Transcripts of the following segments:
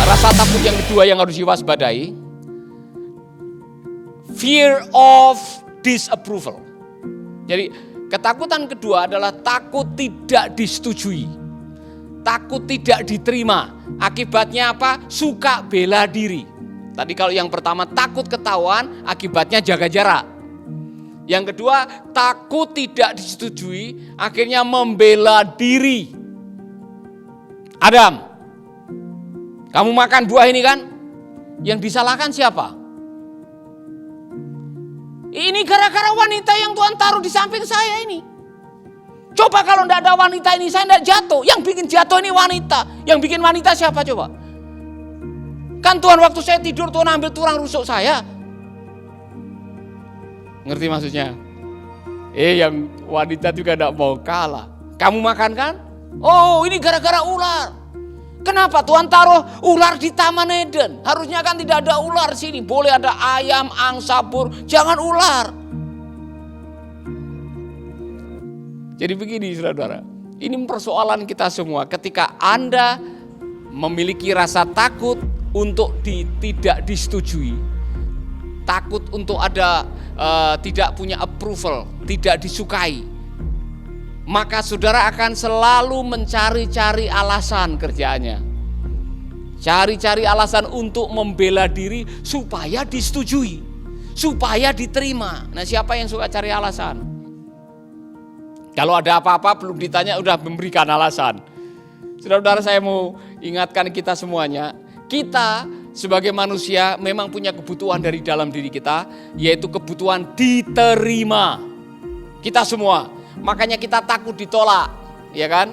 Rasa takut yang kedua yang harus diwaspadai, fear of disapproval. Jadi ketakutan kedua adalah takut tidak disetujui, takut tidak diterima. Akibatnya apa? Suka bela diri. Tadi kalau yang pertama takut ketahuan, akibatnya jaga jarak. Yang kedua takut tidak disetujui, akhirnya membela diri. Adam, kamu makan buah ini kan? Yang disalahkan siapa? Ini gara-gara wanita yang Tuhan taruh di samping saya ini. Coba kalau tidak ada wanita ini, saya tidak jatuh. Yang bikin jatuh ini wanita. Yang bikin wanita siapa coba? Kan Tuhan waktu saya tidur, Tuhan ambil tulang rusuk saya. Ngerti maksudnya? Yang wanita juga tidak mau kalah. Kamu makan kan? Oh, ini gara-gara ular. Kenapa Tuhan taruh ular di Taman Eden? Harusnya kan tidak ada ular sini. Boleh ada ayam, angsa, burung, jangan ular. Jadi begini saudara, ini persoalan kita semua. Ketika Anda memiliki rasa takut untuk tidak disetujui, takut untuk ada tidak punya approval, tidak disukai, maka saudara akan selalu mencari-cari alasan kerjaannya. Cari-cari alasan untuk membela diri supaya disetujui, supaya diterima. Nah, siapa yang suka cari alasan? Kalau ada apa-apa belum ditanya udah memberikan alasan. Saudara-saudara, saya mau ingatkan kita semuanya, kita sebagai manusia memang punya kebutuhan dari dalam diri kita, yaitu kebutuhan diterima. Kita semua. Makanya kita takut ditolak, ya kan?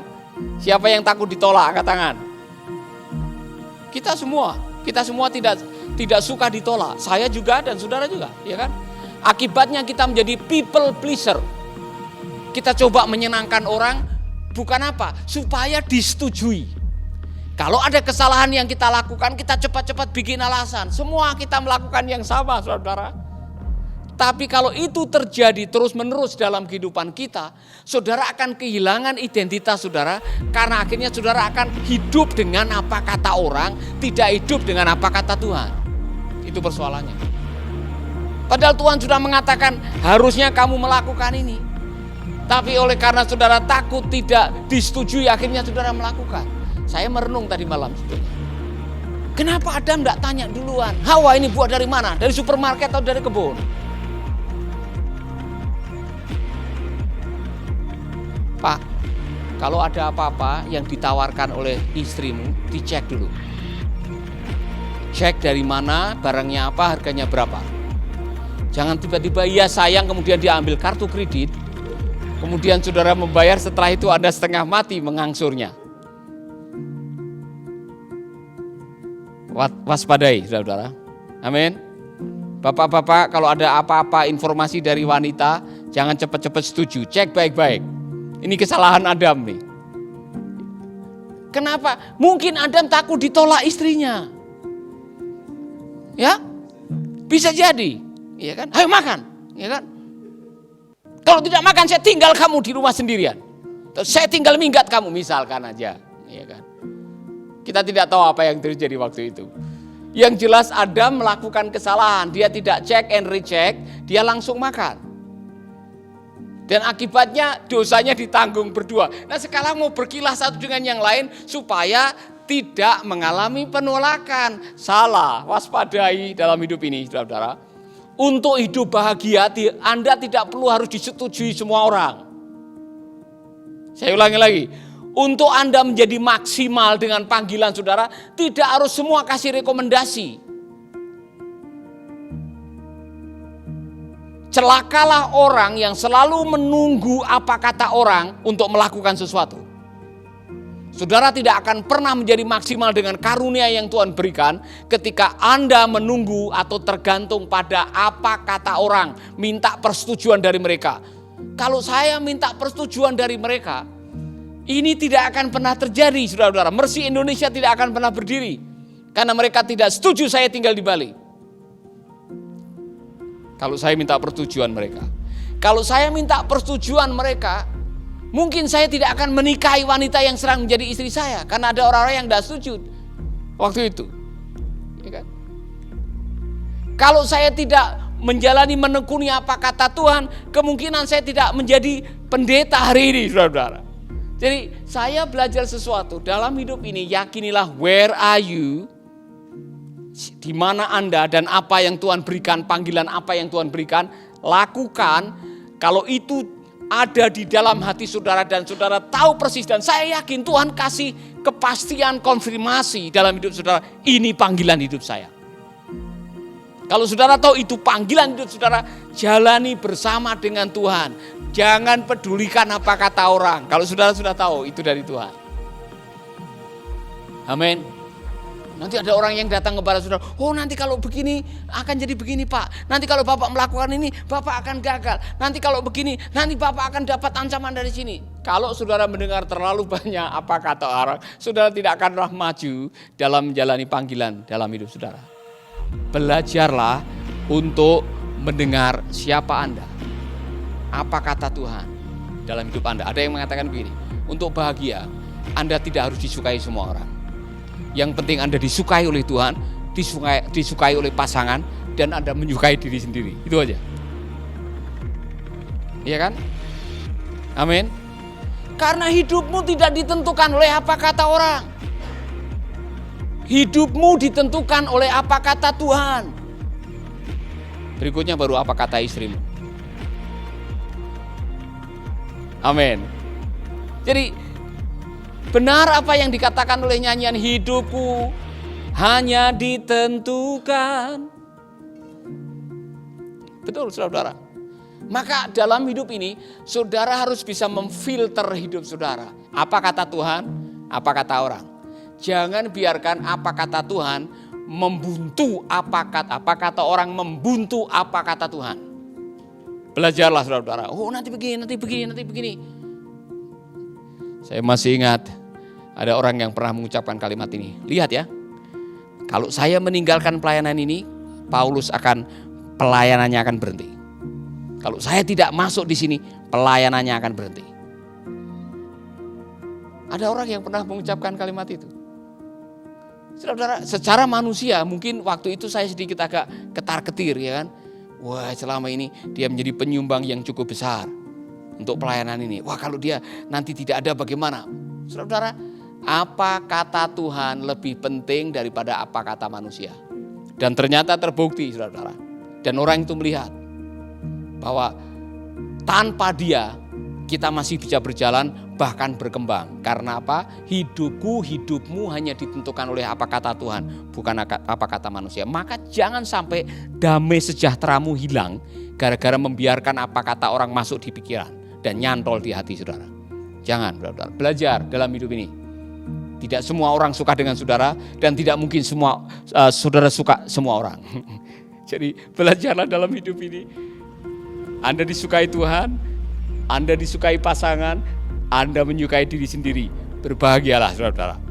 Siapa yang takut ditolak? Angkat tangan. Kita semua tidak suka ditolak. Saya juga dan saudara juga, ya kan? Akibatnya kita menjadi people pleaser. Kita coba menyenangkan orang, bukan apa? Supaya disetujui. Kalau ada kesalahan yang kita lakukan, kita cepat-cepat bikin alasan. Semua kita melakukan yang sama, saudara. Tapi kalau itu terjadi terus-menerus dalam kehidupan kita, saudara akan kehilangan identitas saudara, karena akhirnya saudara akan hidup dengan apa kata orang, tidak hidup dengan apa kata Tuhan. Itu persoalannya. Padahal Tuhan sudah mengatakan harusnya kamu melakukan ini. Tapi oleh karena saudara takut tidak disetujui, akhirnya saudara melakukan. Saya merenung tadi malam sebetulnya. Kenapa Adam tidak tanya duluan, Hawa ini buah dari mana? Dari supermarket atau dari kebun? Pak, kalau ada apa-apa yang ditawarkan oleh istrimu, dicek dulu. Cek dari mana, barangnya apa, harganya berapa. Jangan tiba-tiba iya sayang kemudian diambil kartu kredit, kemudian saudara membayar, setelah itu Anda setengah mati mengangsurnya. Waspadai, saudara. Amin. Bapak-bapak, kalau ada apa-apa informasi dari wanita, jangan cepat-cepat setuju. Cek baik-baik. Ini kesalahan Adam nih. Kenapa? Mungkin Adam takut ditolak istrinya. Ya, bisa jadi. Ya kan? Ayo makan. Ya kan? Kalau tidak makan, saya tinggal kamu di rumah sendirian. Saya tinggal minggat kamu, misalkan aja. Ya kan? Kita tidak tahu apa yang terjadi waktu itu. Yang jelas Adam melakukan kesalahan. Dia tidak check and recheck, dia langsung makan. Dan akibatnya dosanya ditanggung berdua. Nah, sekarang mau berkilah satu dengan yang lain supaya tidak mengalami penolakan. Salah, waspadai dalam hidup ini, saudara-saudara. Untuk hidup bahagia, Anda tidak perlu harus disetujui semua orang. Saya ulangi lagi. Untuk Anda menjadi maksimal dengan panggilan saudara, tidak harus semua kasih rekomendasi. Celakalah orang yang selalu menunggu apa kata orang untuk melakukan sesuatu. Saudara tidak akan pernah menjadi maksimal dengan karunia yang Tuhan berikan ketika Anda menunggu atau tergantung pada apa kata orang, minta persetujuan dari mereka. Kalau saya minta persetujuan dari mereka, ini tidak akan pernah terjadi, saudara-saudara. Mercy Indonesia tidak akan pernah berdiri karena mereka tidak setuju saya tinggal di Bali. Kalau saya minta persetujuan mereka. Kalau saya minta persetujuan mereka, Mungkin saya tidak akan menikahi wanita yang sedang menjadi istri saya karena ada orang-orang yang tidak setuju waktu itu. Ya kan? Kalau saya tidak menjalani menekuni apa kata Tuhan, kemungkinan saya tidak menjadi pendeta hari ini, saudara-saudara. Jadi saya belajar sesuatu dalam hidup ini, yakinilah where are you, di mana Anda dan apa yang Tuhan berikan, panggilan apa yang Tuhan berikan, lakukan. Kalau itu ada di dalam hati saudara dan saudara tahu persis, dan saya yakin Tuhan kasih kepastian konfirmasi dalam hidup saudara, ini panggilan hidup saya. Kalau saudara tahu itu panggilan hidup saudara, jalani bersama dengan Tuhan. Jangan pedulikan apa kata orang. Kalau saudara sudah tahu itu dari Tuhan. Amin. Nanti ada orang yang datang kepada saudara, oh nanti kalau begini akan jadi begini Pak. Nanti kalau Bapak melakukan ini, Bapak akan gagal. Nanti kalau begini, nanti Bapak akan dapat ancaman dari sini. Kalau saudara mendengar terlalu banyak apa kata orang, saudara tidak akan maju dalam menjalani panggilan dalam hidup saudara. Belajarlah untuk mendengar siapa Anda, apa kata Tuhan dalam hidup Anda. Ada yang mengatakan begini, untuk bahagia Anda tidak harus disukai semua orang. Yang penting Anda disukai oleh Tuhan, disukai oleh pasangan, dan Anda menyukai diri sendiri. Itu aja. Iya kan? Amin. Karena hidupmu tidak ditentukan oleh apa kata orang. Hidupmu ditentukan oleh apa kata Tuhan. Berikutnya baru apa kata istrimu. Amin. Jadi benar apa yang dikatakan oleh nyanyian, hidupku hanya ditentukan. Betul saudara. Maka dalam hidup ini saudara harus bisa memfilter hidup saudara. Apa kata Tuhan, apa kata orang. Jangan biarkan apa kata Tuhan membuntu apa kata orang, membuntu apa kata Tuhan. Belajarlah saudara-saudara. Oh nanti begini. Saya masih ingat ada orang yang pernah mengucapkan kalimat ini. Lihat ya, kalau saya meninggalkan pelayanan ini, pelayanannya akan berhenti. Kalau saya tidak masuk di sini, pelayanannya akan berhenti. Ada orang yang pernah mengucapkan kalimat itu. Saudara, secara manusia mungkin waktu itu saya sedikit agak ketar-ketir ya kan. Wah selama ini dia menjadi penyumbang yang cukup besar untuk pelayanan ini. Wah kalau dia nanti tidak ada bagaimana? Saudara, apa kata Tuhan lebih penting daripada apa kata manusia. Dan ternyata terbukti saudara. Dan orang itu melihat bahwa tanpa dia kita masih bisa berjalan bahkan berkembang. Karena apa? Hidupmu hanya ditentukan oleh apa kata Tuhan, bukan apa kata manusia. Maka jangan sampai damai sejahteramu hilang gara-gara membiarkan apa kata orang masuk di pikiran dan nyantol di hati saudara. Jangan, saudara. Belajar dalam hidup ini. Tidak semua orang suka dengan saudara dan tidak mungkin semua saudara suka semua orang. Jadi belajarlah dalam hidup ini. Anda disukai Tuhan, Anda disukai pasangan, Anda menyukai diri sendiri. Berbahagialah saudara-saudara.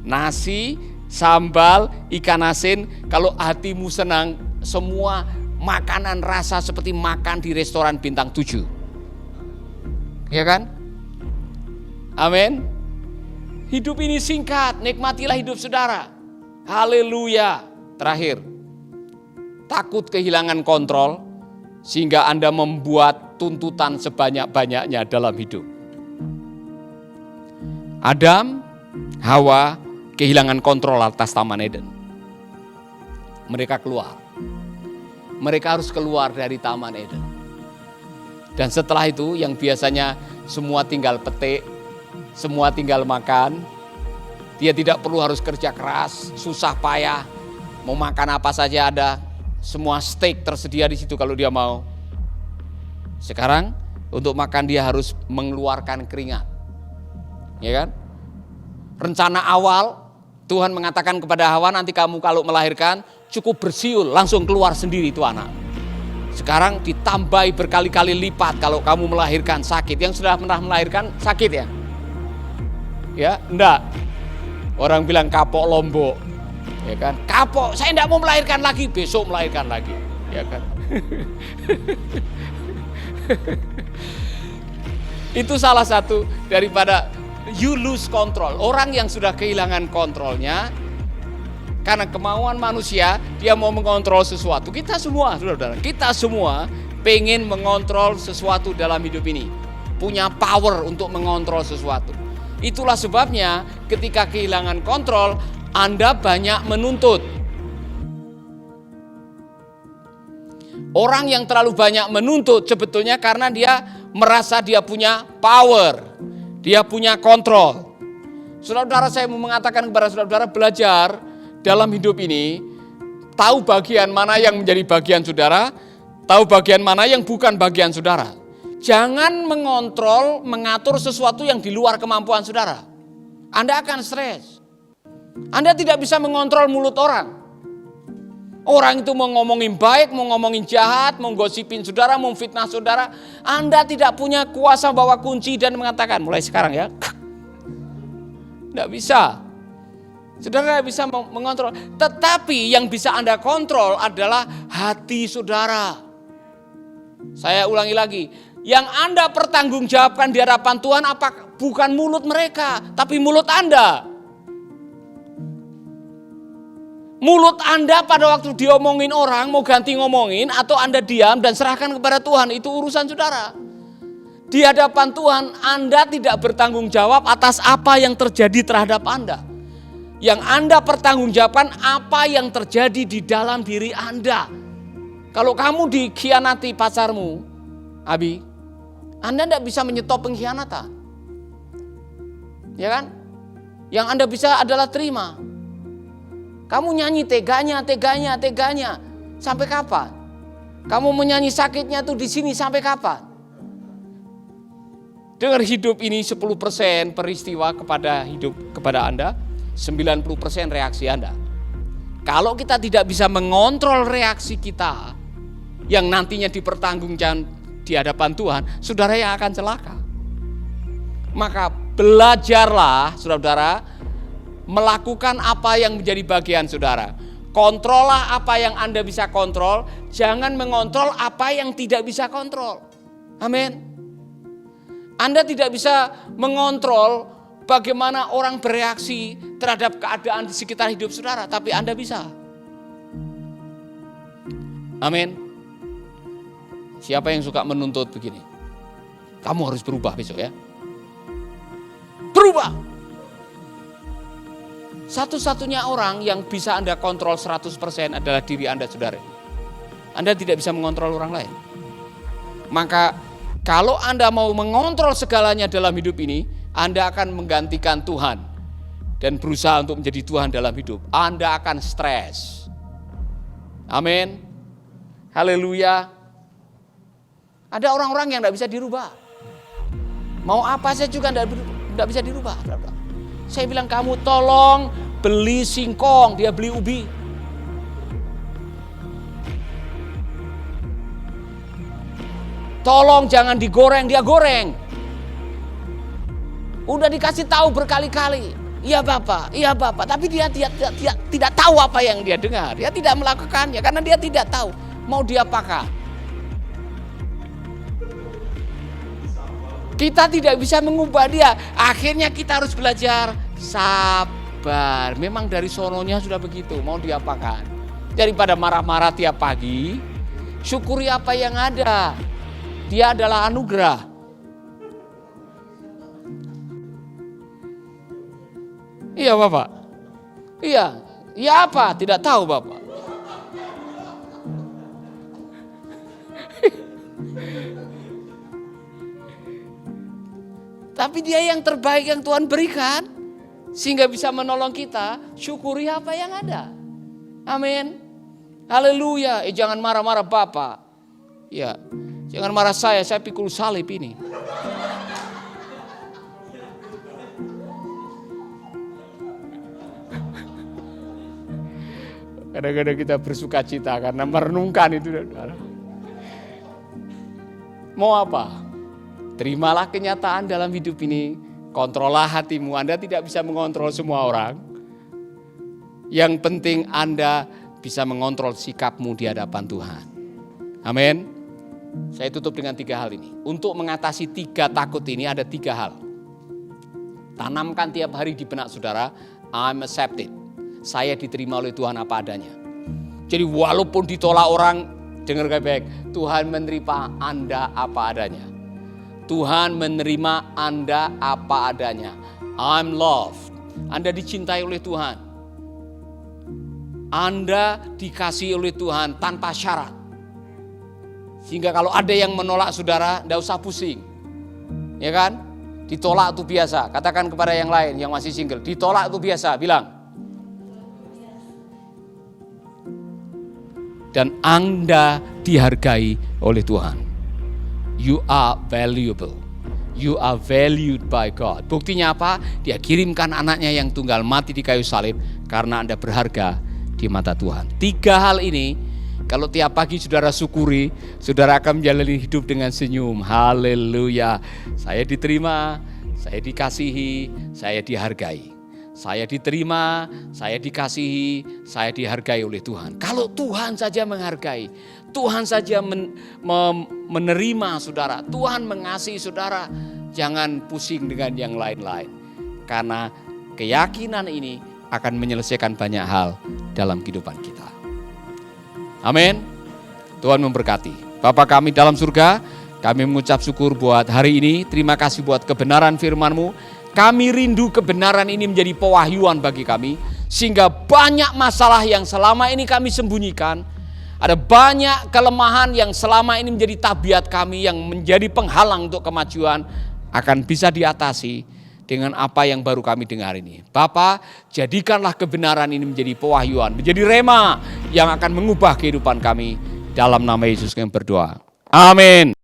Nasi, sambal, ikan asin, kalau hatimu senang, semua makanan rasa seperti makan di restoran bintang 7. Ya kan? Amin. Hidup ini singkat, nikmatilah hidup saudara. Haleluya. Terakhir, takut kehilangan kontrol sehingga Anda membuat tuntutan sebanyak-banyaknya dalam hidup. Adam, Hawa kehilangan kontrol atas Taman Eden. Mereka keluar. Mereka harus keluar dari Taman Eden. Dan setelah itu yang biasanya semua tinggal petik, semua tinggal makan. Dia tidak perlu harus kerja keras, susah payah. Mau makan apa saja ada. Semua steak tersedia di situ kalau dia mau. Sekarang untuk makan dia harus mengeluarkan keringat. Ya kan? Rencana awal Tuhan mengatakan kepada Hawa, nanti kamu kalau melahirkan cukup bersiul, langsung keluar sendiri itu anak. Sekarang ditambahi berkali-kali lipat kalau kamu melahirkan sakit. Yang sudah pernah melahirkan sakit ya? Ya, enggak. Orang bilang kapok lombok. Ya kan? Kapok, saya enggak mau melahirkan lagi, besok melahirkan lagi. Ya kan? Itu salah satu daripada you lose control. Orang yang sudah kehilangan kontrolnya karena kemauan manusia, dia mau mengontrol sesuatu. Kita semua, saudara-saudara, kita semua pengen mengontrol sesuatu dalam hidup ini. Punya power untuk mengontrol sesuatu. Itulah sebabnya ketika kehilangan kontrol, Anda banyak menuntut. Orang yang terlalu banyak menuntut sebetulnya karena dia merasa dia punya power, dia punya kontrol. Saudara-saudara, saya mau mengatakan kepada saudara-saudara, belajar dalam hidup ini, tahu bagian mana yang menjadi bagian saudara, tahu bagian mana yang bukan bagian saudara. Jangan mengontrol, mengatur sesuatu yang di luar kemampuan saudara. Anda akan stres. Anda tidak bisa mengontrol mulut orang. Orang itu mau ngomongin baik, mau ngomongin jahat, mau gosipin saudara, mau fitnah saudara. Anda tidak punya kuasa bawa kunci dan mengatakan, mulai sekarang ya. Tidak bisa. Saudara tidak bisa mengontrol. Tetapi yang bisa Anda kontrol adalah hati saudara. Saya ulangi lagi. Yang Anda pertanggungjawabkan di hadapan Tuhan bukan mulut mereka, tapi mulut Anda. Mulut Anda pada waktu diomongin orang mau ganti ngomongin atau Anda diam dan serahkan kepada Tuhan, itu urusan saudara. Di hadapan Tuhan Anda tidak bertanggung jawab atas apa yang terjadi terhadap Anda. Yang Anda pertanggungjawabkan apa yang terjadi di dalam diri Anda. Kalau kamu dikhianati pacarmu, Abi, Anda tidak bisa menyetop pengkhianatan. Ya kan? Yang Anda bisa adalah terima. Kamu nyanyi teganya. Sampai kapan? Kamu menyanyi sakitnya tuh di sini sampai kapan? Dengar, hidup ini 10% peristiwa kepada Anda, 90% reaksi Anda. Kalau kita tidak bisa mengontrol reaksi kita yang nantinya dipertanggungjawabkan di hadapan Tuhan, saudara yang akan celaka. Maka belajarlah, saudara-saudara, melakukan apa yang menjadi bagian saudara. Kontrollah apa yang Anda bisa kontrol, jangan mengontrol apa yang tidak bisa kontrol. Amin. Anda tidak bisa mengontrol bagaimana orang bereaksi terhadap keadaan di sekitar hidup saudara, tapi Anda bisa. Amin. Siapa yang suka menuntut begini? Kamu harus berubah besok ya. Berubah. Satu-satunya orang yang bisa Anda kontrol 100% adalah diri Anda, saudara. Anda tidak bisa mengontrol orang lain. Maka kalau Anda mau mengontrol segalanya dalam hidup ini, Anda akan menggantikan Tuhan dan berusaha untuk menjadi Tuhan dalam hidup. Anda akan stres. Amin. Haleluya. Ada orang-orang yang tidak bisa dirubah. Mau apa saja juga tidak bisa dirubah. Saya bilang, kamu tolong beli singkong, dia beli ubi. Tolong jangan digoreng, dia goreng. Udah dikasih tahu berkali-kali. Iya Bapak, tapi dia tidak tahu apa yang dia dengar. Dia tidak melakukannya karena dia tidak tahu mau diapakan. Kita tidak bisa mengubah dia. Akhirnya kita harus belajar sabar. Memang dari sononya sudah begitu. Mau diapakan? Daripada marah-marah tiap pagi, syukuri apa yang ada. Dia adalah anugerah. Iya Bapak. Iya. Iya apa? Tidak tahu Bapak. Tapi dia yang terbaik yang Tuhan berikan, sehingga bisa menolong kita. Syukuri apa yang ada. Amin. Haleluya. Jangan marah-marah Bapak. Ya, jangan marah saya pikul salib ini. Kadang-kadang kita bersuka cita karena merenungkan itu. Mau apa? Terimalah kenyataan dalam hidup ini. Kontrollah hatimu. Anda tidak bisa mengontrol semua orang. Yang penting Anda bisa mengontrol sikapmu di hadapan Tuhan. Amin. Saya tutup dengan 3 hal ini. Untuk mengatasi 3 takut ini ada 3 hal. Tanamkan tiap hari di benak saudara, I'm accepted. Saya diterima oleh Tuhan apa adanya. Jadi walaupun ditolak orang, dengar baik-baik, Tuhan menerima Anda apa adanya. Tuhan menerima Anda apa adanya. I'm loved. Anda dicintai oleh Tuhan. Anda dikasihi oleh Tuhan tanpa syarat. Sehingga kalau ada yang menolak saudara, tidak usah pusing. Ya kan? Ditolak itu biasa. Katakan kepada yang lain yang masih single, ditolak itu biasa, bilang. Dan Anda dihargai oleh Tuhan. You are valuable. You are valued by God. Buktinya apa? Dia kirimkan anaknya yang tunggal mati di kayu salib karena Anda berharga di mata Tuhan. 3 hal ini, kalau tiap pagi saudara syukuri, saudara akan menjalani hidup dengan senyum. Haleluya. Saya diterima, saya dikasihi, saya dihargai. Saya diterima, saya dikasihi, saya dihargai oleh Tuhan. Kalau Tuhan saja menghargai, Tuhan saja menerima saudara, Tuhan mengasihi saudara, jangan pusing dengan yang lain-lain. Karena keyakinan ini akan menyelesaikan banyak hal dalam kehidupan kita. Amin. Tuhan memberkati. Bapa kami dalam surga, kami mengucap syukur buat hari ini. Terima kasih buat kebenaran firman-Mu. Kami rindu kebenaran ini menjadi pewahyuan bagi kami. Sehingga banyak masalah yang selama ini kami sembunyikan. Ada banyak kelemahan yang selama ini menjadi tabiat kami, yang menjadi penghalang untuk kemajuan, akan bisa diatasi dengan apa yang baru kami dengar ini. Bapa, jadikanlah kebenaran ini menjadi pewahyuan, menjadi rema yang akan mengubah kehidupan kami. Dalam nama Yesus kami berdoa. Amin.